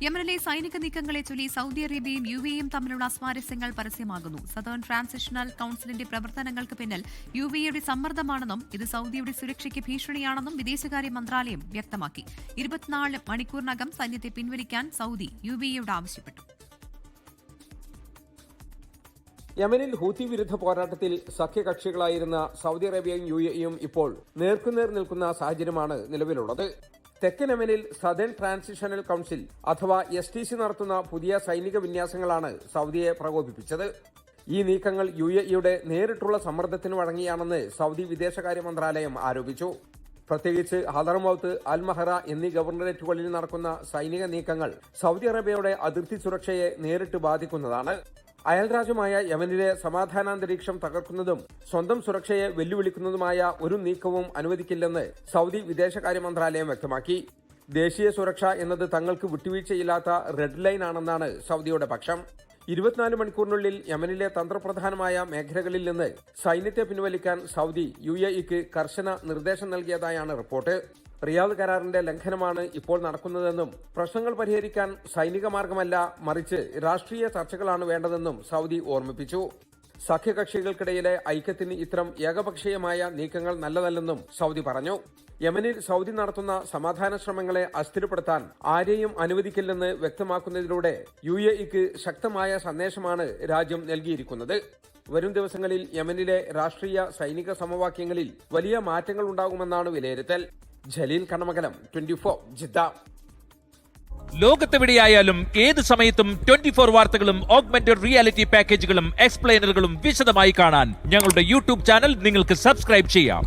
യമനിലെ സൈനിക നീക്കങ്ങളെ ചൊല്ലി സൗദി അറേബ്യയും UAEയും തമ്മിലുള്ള അസ്വാരസ്യങ്ങൾ പരസ്യമാകുന്നു. സദേൺ ട്രാൻസിഷണൽ കൌൺസിലിന്റെ പ്രവർത്തനങ്ങൾക്ക് പിന്നിൽ UAEയുടെ സമ്മർദ്ദമാണെന്നും ഇത് സൗദിയുടെ സുരക്ഷയ്ക്ക് ഭീഷണിയാണെന്നും വിദേശകാര്യ മന്ത്രാലയം വ്യക്തമാക്കി. 24 മണിക്കൂറിനകം സൈന്യത്തെ പിൻവലിക്കാൻ സൗദി UAEയോട് ആവശ്യപ്പെട്ടു. യമനിൽ ഹൂത്തി വിരുദ്ധ പോരാട്ടത്തിൽ സഖ്യകക്ഷികളായിരുന്ന സൗദി അറേബ്യയും UAEയും ഇപ്പോൾ നേർക്കുനേർ നിൽക്കുന്ന സാഹചര്യമാണ് നിലവിലുള്ളത്. തെക്കൻ യമനിൽ സദേൺ ട്രാൻസിഷണൽ കൌൺസിൽ അഥവാ STC നടത്തുന്ന പുതിയ സൈനിക വിന്യാസങ്ങളാണ് സൗദിയെ പ്രകോപിപ്പിച്ചത്. ഈ നീക്കങ്ങൾ UAEയുടെ നേരിട്ടുള്ള സമ്മർദ്ദത്തിന് വഴങ്ങിയാണെന്ന് സൗദി വിദേശകാര്യ മന്ത്രാലയം ആരോപിച്ചു. പ്രത്യേകിച്ച് ഹദർമൌത്ത്, അൽ മഹറ എന്നീ ഗവർണറേറ്റുകളിൽ നടക്കുന്ന സൈനിക നീക്കങ്ങൾ സൗദി അറേബ്യയുടെ അതിർത്തി സുരക്ഷയെ നേരിട്ട് ബാധിക്കുന്നതാണ്. അയൽരാജ്യമായ യമനിലെ സമാധാനാന്തരീക്ഷം തകർക്കുന്നതും സ്വന്തം സുരക്ഷയെ വെല്ലുവിളിക്കുന്നതുമായ ഒരു നീക്കവും അനുവദിക്കില്ലെന്ന് സൗദി വിദേശകാര്യ മന്ത്രാലയം വ്യക്തമാക്കി. ദേശീയ സുരക്ഷ എന്നത് തങ്ങൾക്ക് വിട്ടുവീഴ്ചയില്ലാത്ത റെഡ് ലൈൻ ആണെന്നാണ് സൗദിയുടെ പക്ഷം. 24 മണിക്കൂറിനുള്ളിൽ യമനിലെ തന്ത്രപ്രധാനമായ മേഖലകളിൽ നിന്ന് സൈന്യത്തെ പിൻവലിക്കാൻ സൗദി UAEക്ക് കർശന നിർദ്ദേശം നൽകിയതായാണ് റിപ്പോർട്ട്. റിയാദ് കരാറിന്റെ ലംഘനമാണ് ഇപ്പോൾ നടക്കുന്നതെന്നും പ്രശ്നങ്ങൾ പരിഹരിക്കാൻ സൈനിക മാർഗമല്ല മറിച്ച് രാഷ്ട്രീയ ചർച്ചകളാണ് വേണ്ടതെന്നും സൗദി ഓർമ്മിപ്പിച്ചു. സഖ്യകക്ഷികൾക്കിടയിലെ ഐക്യത്തിന് ഇത്തരം ഏകപക്ഷീയമായ നീക്കങ്ങൾ നല്ലതല്ലെന്നും സൗദി പറഞ്ഞു. യമനിൽ സൗദി നടത്തുന്ന സമാധാന ശ്രമങ്ങളെ അസ്ഥിരപ്പെടുത്താൻ ആരെയും അനുവദിക്കില്ലെന്ന് വ്യക്തമാക്കുന്നതിലൂടെ UAEക്ക് ശക്തമായ സന്ദേശമാണ് രാജ്യം നൽകിയിരിക്കുന്നത്. വരും ദിവസങ്ങളിൽ യമനിലെ രാഷ്ട്രീയ സൈനിക സമവാക്യങ്ങളിൽ വലിയ മാറ്റങ്ങൾ ഉണ്ടാകുമെന്നാണ് വിലയിരുത്തൽ. ജലീൽ കണ്ണമംഗലം, 24 ജിദ്ദ. ലോകത്തെവിടെയായാലും ഏത് സമയത്തും 24 വാർത്തകളും ഓഗ്മെന്റഡ് റിയാലിറ്റി പാക്കേജുകളും എക്സ്പ്ലെയിനറുകളും വിശദമായി കാണാൻ ഞങ്ങളുടെ YouTube ചാനൽ നിങ്ങൾക്ക് സബ്സ്ക്രൈബ് ചെയ്യാം.